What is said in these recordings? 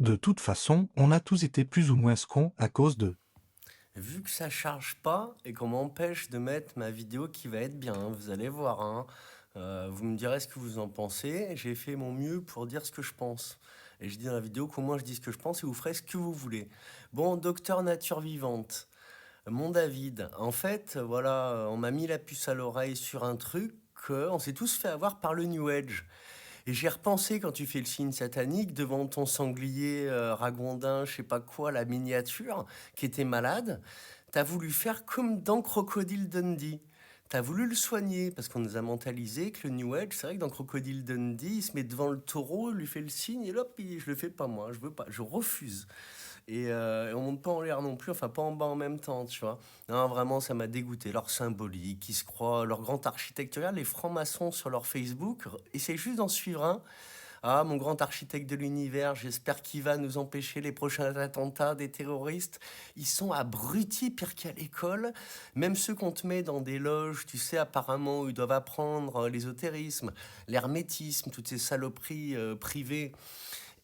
De toute façon, on a tous été plus ou moins cons à cause de... Vu que ça charge pas et qu'on m'empêche de mettre ma vidéo qui va être bien, vous allez voir, hein. Vous me direz ce que vous en pensez. J'ai fait mon mieux pour dire ce que je pense. Et je dis dans la vidéo qu'au moins je dis ce que je pense et vous ferez ce que vous voulez. Bon, docteur nature vivante, mon David, en fait, voilà, on m'a mis la puce à l'oreille sur un truc qu'on s'est tous fait avoir par le New Age. Et j'ai repensé quand tu fais le signe satanique devant ton sanglier ragondin, je sais pas quoi, la miniature, qui était malade. T'as voulu faire comme dans Crocodile Dundee. T'as voulu le soigner parce qu'on nous a mentalisé que le New Age, c'est vrai que dans Crocodile Dundee, il se met devant le taureau, il lui fait le signe et hop, je le fais pas moi, je veux pas, je refuse. Et on monte pas en l'air non plus, enfin pas en bas en même temps, tu vois. Non, vraiment, ça m'a dégoûté. Leur symbolique, ils se croient, leur grand architecte. Regarde, les francs-maçons sur leur Facebook, essaye juste d'en suivre un. Ah, mon grand architecte de l'univers, j'espère qu'il va nous empêcher les prochains attentats des terroristes. Ils sont abrutis, pire qu'à l'école. Même ceux qu'on te met dans des loges, tu sais, apparemment, où ils doivent apprendre l'ésotérisme, l'hermétisme, toutes ces saloperies privées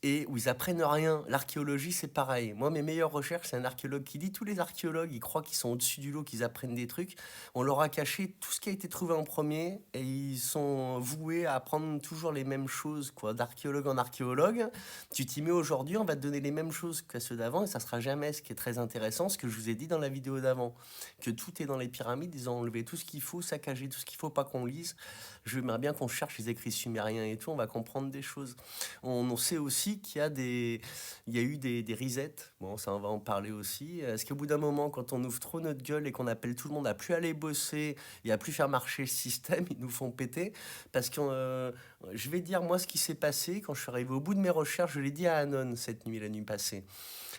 et où ils apprennent rien. L'archéologie, c'est pareil. Moi, mes meilleures recherches, c'est un archéologue qui dit tous les archéologues, ils croient qu'ils sont au-dessus du lot, qu'ils apprennent des trucs. On leur a caché tout ce qui a été trouvé en premier et ils sont voués à apprendre toujours les mêmes choses, quoi, d'archéologue en archéologue. Tu t'y mets aujourd'hui, on va te donner les mêmes choses que ceux d'avant et ça sera jamais ce qui est très intéressant, ce que je vous ai dit dans la vidéo d'avant, que tout est dans les pyramides, ils ont enlevé tout ce qu'il faut, saccagé tout ce qu'il faut pas qu'on lise. Je J'aimerais bien qu'on cherche les écrits sumériens et tout, on va comprendre des choses. On sait aussi il y a eu des resets. Bon, ça, on va en parler aussi. Est-ce qu'au bout d'un moment, quand on ouvre trop notre gueule et qu'on appelle tout le monde à plus aller bosser et à plus faire marcher le système, ils nous font péter? Parce que je vais dire, moi, ce qui s'est passé quand je suis arrivé au bout de mes recherches, je l'ai dit à Anon cette nuit, la nuit passée.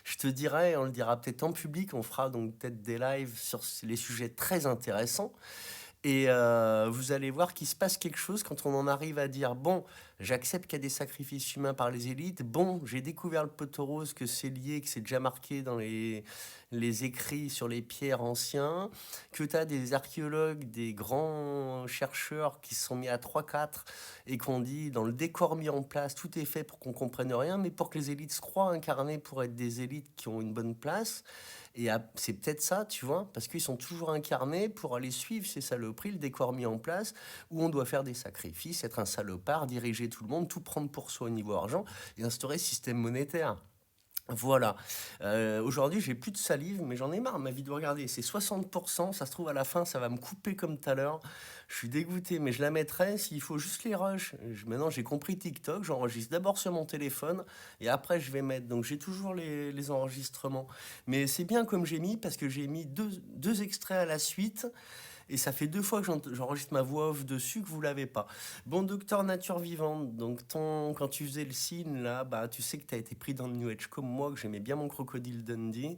Je te dirai, on le dira peut-être en public, on fera donc peut-être des lives sur les sujets très intéressants. Et vous allez voir qu'il se passe quelque chose quand on en arrive à dire, bon, j'accepte qu'il y a des sacrifices humains par les élites, bon, j'ai découvert le poteau rose, que c'est lié, que c'est déjà marqué dans les écrits sur les pierres anciens, que tu as des archéologues, des grands chercheurs qui se sont mis à trois quatre et qu'on dit, dans le décor mis en place, tout est fait pour qu'on comprenne rien, mais pour que les élites se croient incarnées pour être des élites qui ont une bonne place. C'est peut-être ça, tu vois, parce qu'ils sont toujours incarnés pour aller suivre ces saloperies, le décor mis en place, où on doit faire des sacrifices, être un salopard, diriger tout le monde, tout prendre pour soi au niveau argent et instaurer ce système monétaire. Voilà. Aujourd'hui, j'ai plus de salive, mais j'en ai marre. Ma vidéo, regardez, c'est 60%. Ça se trouve, à la fin, ça va me couper comme tout à l'heure. Je suis dégoûté, mais je la mettrai s'il faut juste les rushs. Maintenant, j'ai compris TikTok. J'enregistre d'abord sur mon téléphone et après, je vais mettre. Donc, j'ai toujours les enregistrements. Mais c'est bien comme j'ai mis parce que j'ai mis deux extraits à la suite. Et ça fait deux fois que j'enregistre ma voix off dessus que vous l'avez pas. Bon, docteur nature vivante, donc quand tu faisais le signe là, bah tu sais que tu as été pris dans le New Age comme moi, que j'aimais bien mon crocodile Dundee,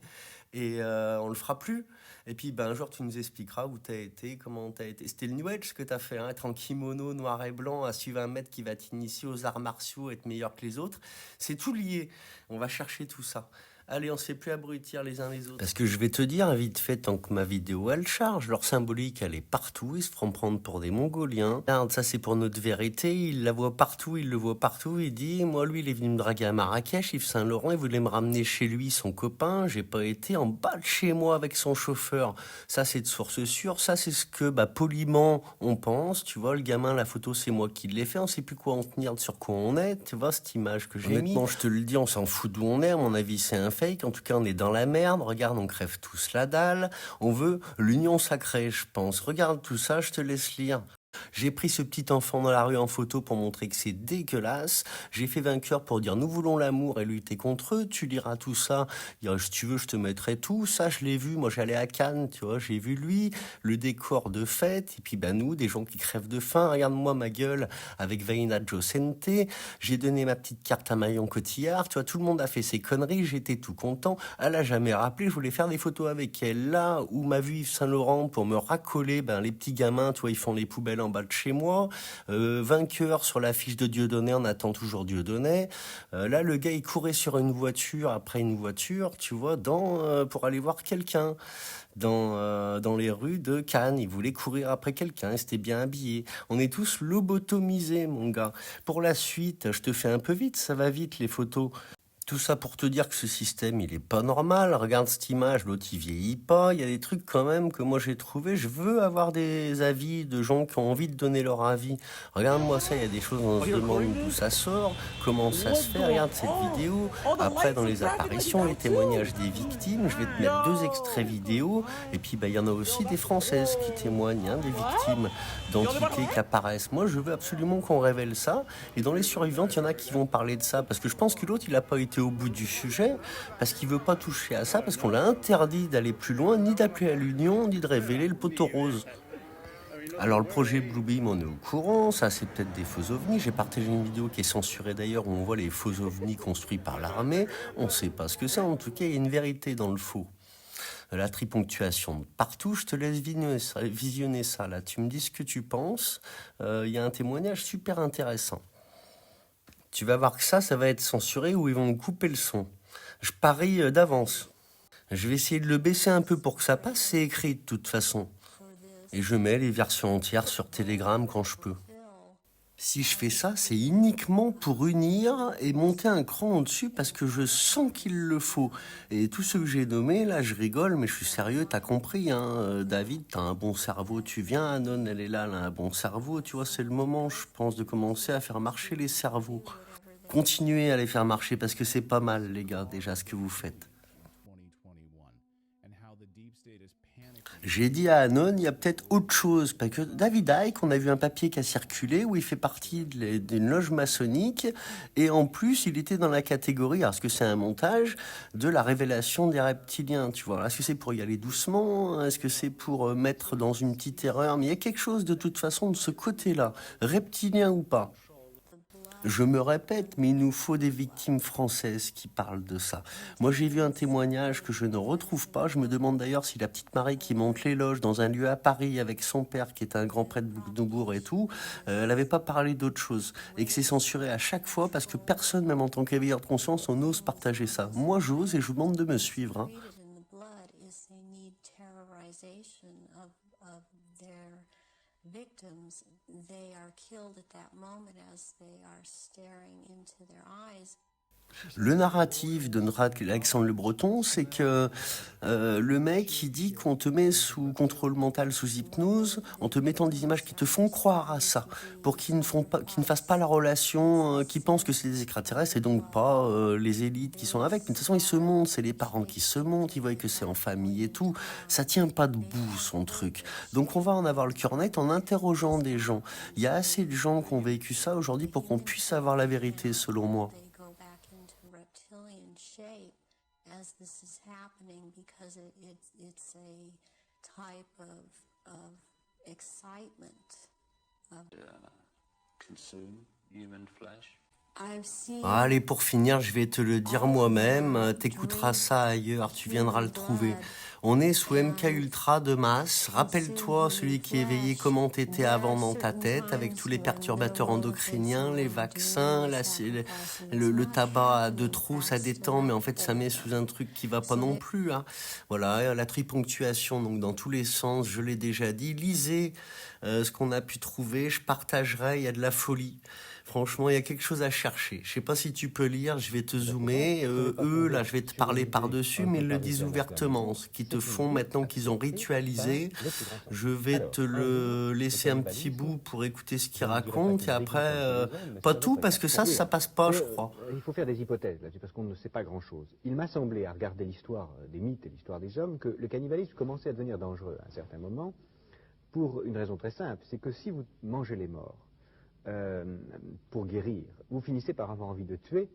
et on le fera plus. Et puis ben, un jour tu nous expliqueras où tu as été, comment tu as été. C'était le New Age ce que tu as fait, hein, être en kimono noir et blanc, à suivre un maître qui va t'initier aux arts martiaux, être meilleur que les autres. C'est tout lié. On va chercher tout ça. Allez, on ne se fait plus abrutir les uns les autres. Parce que je vais te dire, vite fait, tant que ma vidéo elle charge, leur symbolique elle est partout, ils se feront prendre pour des Mongoliens. Regarde, ça c'est pour notre vérité, il la voit partout, il le voit partout, il dit, moi lui il est venu me draguer à Marrakech, Yves Saint-Laurent, il voulait me ramener chez lui, son copain, j'ai pas été en bas de chez moi avec son chauffeur. Ça c'est de source sûre, ça c'est ce que bah, poliment on pense, tu vois, le gamin, la photo c'est moi qui l'ai fait, on sait plus quoi en tenir, sur quoi on est, tu vois cette image que j'ai mis. Honnêtement, je te le dis, on s'en fout d'où on est, à mon avis c'est un fake, en tout cas on est dans la merde, regarde on crève tous la dalle, on veut l'union sacrée je pense, regarde tout ça, je te laisse lire. J'ai pris ce petit enfant dans la rue en photo pour montrer que c'est dégueulasse. J'ai fait vainqueur pour dire nous voulons l'amour et lutter contre eux. Tu liras tout ça. Si tu veux, je te mettrai tout. Ça, je l'ai vu. Moi, j'allais à Cannes, tu vois. J'ai vu lui, le décor de fête. Et puis, ben, nous, des gens qui crèvent de faim. Regarde-moi ma gueule avec Vaina Jocente. J'ai donné ma petite carte à Marion Cotillard. Tu vois, tout le monde a fait ses conneries. J'étais tout content. Elle a jamais rappelé. Je voulais faire des photos avec elle. Là où m'a vu Yves Saint-Laurent pour me racoler, ben, les petits gamins, tu vois, ils font les poubelles en bas de chez moi. Vainqueur sur l'affiche de Dieudonné, on attend toujours Dieudonné. Là, le gars, il courait sur une voiture après une voiture, tu vois, pour aller voir quelqu'un dans les rues de Cannes. Il voulait courir après quelqu'un, il s'était bien habillé. On est tous lobotomisés, mon gars. Pour la suite, je te fais un peu vite, ça va vite les photos. Tout ça pour te dire que ce système, il est pas normal. Regarde cette image, l'autre, il vieillit pas. Il y a des trucs quand même que moi j'ai trouvé. Je veux avoir des avis de gens qui ont envie de donner leur avis. Regarde-moi ça, il y a des choses, on se demande d'où ça sort, comment ça se fait. Regarde cette vidéo. Après, dans les apparitions, les témoignages des victimes, je vais te mettre 2 extraits vidéo. Et puis, il y en a aussi des Françaises qui témoignent, hein, des victimes d'entités qui apparaissent. Moi, je veux absolument qu'on révèle ça. Et dans les survivantes, il y en a qui vont parler de ça. Parce que je pense que l'autre, il n'a pas été au bout du sujet. Parce qu'il veut pas toucher à ça. Parce qu'on l'a interdit d'aller plus loin, ni d'appeler à l'union, ni de révéler le poteau rose. Alors le projet Bluebeam, on est au courant, ça c'est peut-être des faux ovnis. J'ai partagé une vidéo qui est censurée d'ailleurs où on voit les faux ovnis construits par l'armée. On ne sait pas ce que c'est, en tout cas il y a une vérité dans le faux. La triponctuation de partout, je te laisse visionner ça là. Tu me dis ce que tu penses. Il y a un témoignage super intéressant. Tu vas voir que ça va être censuré ou ils vont me couper le son. Je parie d'avance. Je vais essayer de le baisser un peu pour que ça passe, c'est écrit de toute façon. Et je mets les versions entières sur Telegram quand je peux. Si je fais ça, c'est uniquement pour unir et monter un cran au-dessus parce que je sens qu'il le faut. Et tous ceux que j'ai nommés, là, je rigole, mais je suis sérieux, t'as compris, hein. David, t'as un bon cerveau, tu viens, Anon, elle est là, elle a un bon cerveau, tu vois, c'est le moment, je pense, de commencer à faire marcher les cerveaux. Continuez à les faire marcher parce que c'est pas mal, les gars, déjà, ce que vous faites. J'ai dit à Anon, il y a peut-être autre chose, parce que David Icke, on a vu un papier qui a circulé où il fait partie d'une loge maçonnique, et en plus, il était dans la catégorie, alors est-ce que c'est un montage, de la révélation des reptiliens, tu vois. Est-ce que c'est pour y aller doucement? Est-ce que c'est pour mettre dans une petite erreur? Mais il y a quelque chose de toute façon de ce côté-là, reptilien ou pas. Je me répète, mais il nous faut des victimes françaises qui parlent de ça. Moi, j'ai vu un témoignage que je ne retrouve pas. Je me demande d'ailleurs si la petite Marie qui monte les loges dans un lieu à Paris avec son père, qui est un grand prêtre Bougnoubourg et tout, elle n'avait pas parlé d'autre chose. Et que c'est censuré à chaque fois parce que personne, même en tant qu'éveilleur de conscience, on ose partager ça. Moi, j'ose et je vous demande de me suivre, hein. Victims, they are killed at that moment as they are staring into their eyes. Le narratif de Alexandre Le Breton, c'est que le mec, il dit qu'on te met sous contrôle mental, sous hypnose, en te mettant des images qui te font croire à ça, pour qu'ils ne fassent pas la relation, qu'ils pensent que c'est des extraterrestres et donc pas les élites qui sont avec. Mais de toute façon, ils se montent, c'est les parents qui se montent, ils voient que c'est en famille et tout. Ça tient pas debout, son truc. Donc on va en avoir le cœur net en interrogeant des gens. Il y a assez de gens qui ont vécu ça aujourd'hui pour qu'on puisse avoir la vérité, selon moi. As this is happening, because it's a type of excitement. Consume human flesh. Allez, pour finir, je vais te le dire moi-même. T'écouteras ça ailleurs, tu viendras le trouver. On est sous MK Ultra de masse. Rappelle-toi, celui qui est éveillé, comment t'étais avant dans ta tête, avec tous les perturbateurs endocriniens, les vaccins, le tabac à 2 trous, ça détend, mais en fait, ça met sous un truc qui va pas non plus, hein. Voilà, la triponctuation, donc dans tous les sens, je l'ai déjà dit. Lisez ce qu'on a pu trouver, je partagerai, il y a de la folie. Franchement, il y a quelque chose à chercher. Je sais pas si tu peux lire, je vais te zoomer. Eux, là, je vais te parler par-dessus, mais ils le disent ouvertement. Ce qu'ils te font maintenant qu'ils ont ritualisé. Je vais te le laisser un petit bout pour écouter ce qu'ils racontent. Et après, pas tout, parce que ça passe pas, je crois. Il faut faire des hypothèses là-dessus, parce qu'on ne sait pas grand-chose. Il m'a semblé, à regarder l'histoire des mythes et l'histoire des hommes, que le cannibalisme commençait à devenir dangereux à un certain moment, pour une raison très simple, c'est que si vous mangez les morts, pour guérir, vous finissez par avoir envie de tuer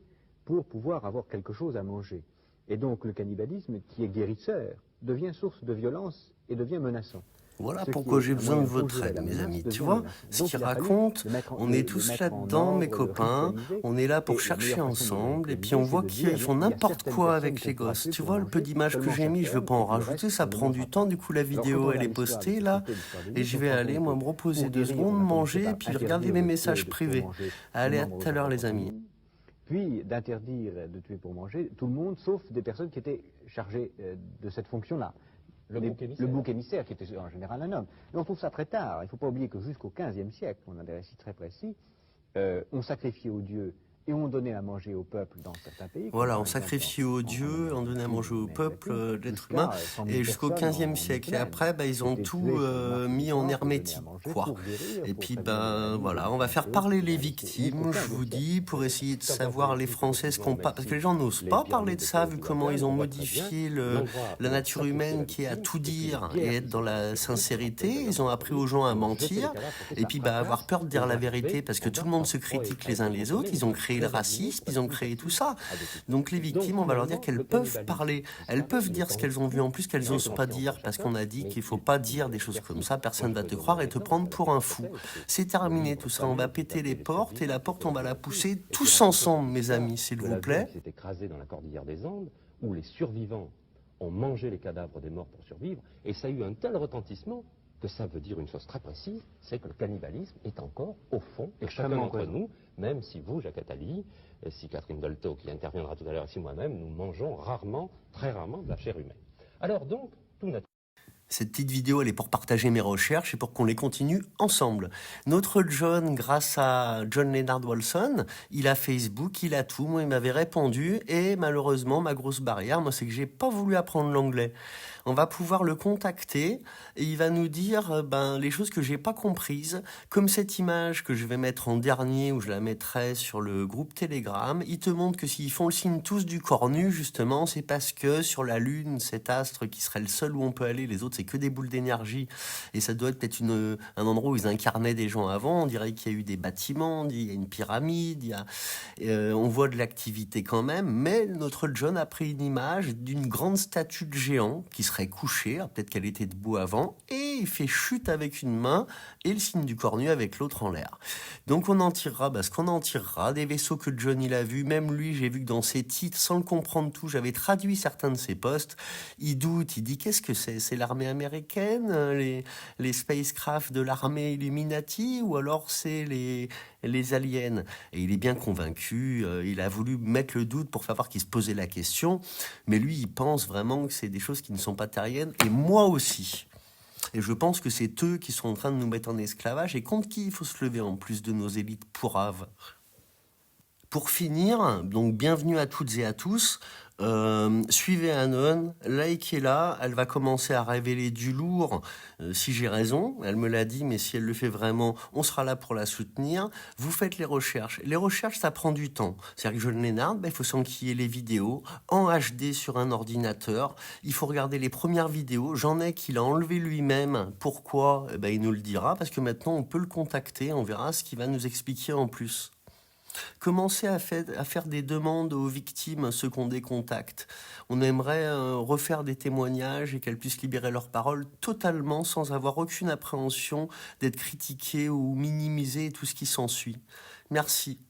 pour pouvoir avoir quelque chose à manger. Et donc le cannibalisme, qui est guérisseur, devient source de violence et devient menaçant. Voilà pourquoi j'ai besoin de votre aide, mes amis. Tu vois, ce qu'ils racontent, on est tous là-dedans, mes copains, on est là pour chercher ensemble, et puis on voit qu'ils font n'importe quoi avec les gosses. Tu vois, le peu d'images que j'ai mis, je veux pas en rajouter, ça prend du temps, du coup la vidéo, elle est postée, là, et je vais aller, moi, me reposer 2 secondes, manger, et puis regarder mes messages privés. Allez, à tout à l'heure, les amis. Puis d'interdire de tuer pour manger tout le monde, sauf des personnes qui étaient chargées de cette fonction-là. Le bouc émissaire, qui était en général un homme. Et on trouve ça très tard. Il ne faut pas oublier que jusqu'au XVe siècle, on a des récits très précis, on sacrifiait aux dieux Et on donnait à manger au peuple dans certains pays. Voilà, comme on par exemple sacrifiait aux dieux, on donnait à manger au peuple, l'être humain, et jusqu'au XVe siècle. Et après, ils ont tout mis en hermétique, quoi. Et puis, voilà, on va faire parler les victimes, je vous dis, pour essayer de savoir les Français ce qu'on pas, parce que les gens n'osent pas parler de ça, vu comment ils ont modifié la nature humaine qui est à tout dire et être dans la sincérité. Ils ont appris aux gens à mentir, et puis avoir peur de dire la vérité, parce que tout le monde se critique les uns les autres. Ils ont créé le racisme, ils ont créé tout ça. Donc les victimes, on va leur dire qu'elles peuvent parler, elles peuvent dire ce qu'elles ont vu, en plus qu'elles n'osent pas dire, parce qu'on a dit qu'il ne faut pas dire des choses comme ça, personne ne va te croire et te prendre pour un fou. C'est terminé tout ça, on va péter les portes, et la porte, on va la pousser tous ensemble, mes amis, s'il vous plaît. S'est écrasé dans la cordillère des Andes, où les survivants ont mangé les cadavres des morts pour survivre, et ça a eu un tel retentissement que ça veut dire une chose très précise, c'est que le cannibalisme est encore au fond de chacun d'entre nous, même si vous, Jacques Attali, si Catherine Dolto, qui interviendra tout à l'heure, et si moi-même, nous mangeons rarement, très rarement, de la chair humaine. Alors donc, tout naturellement. Cette petite vidéo, elle est pour partager mes recherches et pour qu'on les continue ensemble. Notre John, grâce à John Leonard Walson, il a Facebook, il a tout. Moi, il m'avait répondu. Et malheureusement, ma grosse barrière, moi, c'est que j'ai pas voulu apprendre l'anglais. On va pouvoir le contacter et il va nous dire les choses que j'ai pas comprises. Comme cette image que je vais mettre en dernier, où je la mettrai sur le groupe Telegram. Il te montre que s'ils font le signe tous du corps nu, justement, c'est parce que sur la Lune, cet astre qui serait le seul où on peut aller, les autres, c'est que des boules d'énergie. Et ça doit être peut-être un endroit où ils incarnaient des gens avant. On dirait qu'il y a eu des bâtiments, il y a une pyramide, on voit de l'activité quand même. Mais notre John a pris une image d'une grande statue de géant qui serait couchée, peut-être qu'elle était debout avant, et il fait chute avec une main et le signe du corps nu avec l'autre en l'air. Donc on en tirera ce qu'on en tirera, des vaisseaux que John il a vus, même lui j'ai vu que dans ses titres, sans le comprendre tout, j'avais traduit certains de ses posts, il doute, il dit qu'est-ce que c'est l'armée américaine, les spacecraft de l'armée Illuminati, ou alors c'est les aliens. Et il est bien convaincu, il a voulu mettre le doute pour faire voir qu'il se posait la question, mais lui il pense vraiment que c'est des choses qui ne sont pas terriennes, et moi aussi. Et je pense que c'est eux qui sont en train de nous mettre en esclavage, et contre qui il faut se lever en plus de nos élites pourraves. Pour finir, donc bienvenue à toutes et à tous. Suivez Anon, likez-la, elle va commencer à révéler du lourd, si j'ai raison, elle me l'a dit, mais si elle le fait vraiment, on sera là pour la soutenir. Vous faites les recherches. Les recherches, ça prend du temps. C'est-à-dire que John Leonard, il faut s'enquiller les vidéos en HD sur un ordinateur. Il faut regarder les premières vidéos. J'en ai qu'il a enlevé lui-même. Pourquoi? Il nous le dira, parce que maintenant, on peut le contacter, on verra ce qu'il va nous expliquer en plus. Commencez à faire des demandes aux victimes, ceux qu'on décontacte. On aimerait refaire des témoignages et qu'elles puissent libérer leurs paroles totalement sans avoir aucune appréhension d'être critiquées ou minimisées et tout ce qui s'ensuit. Merci.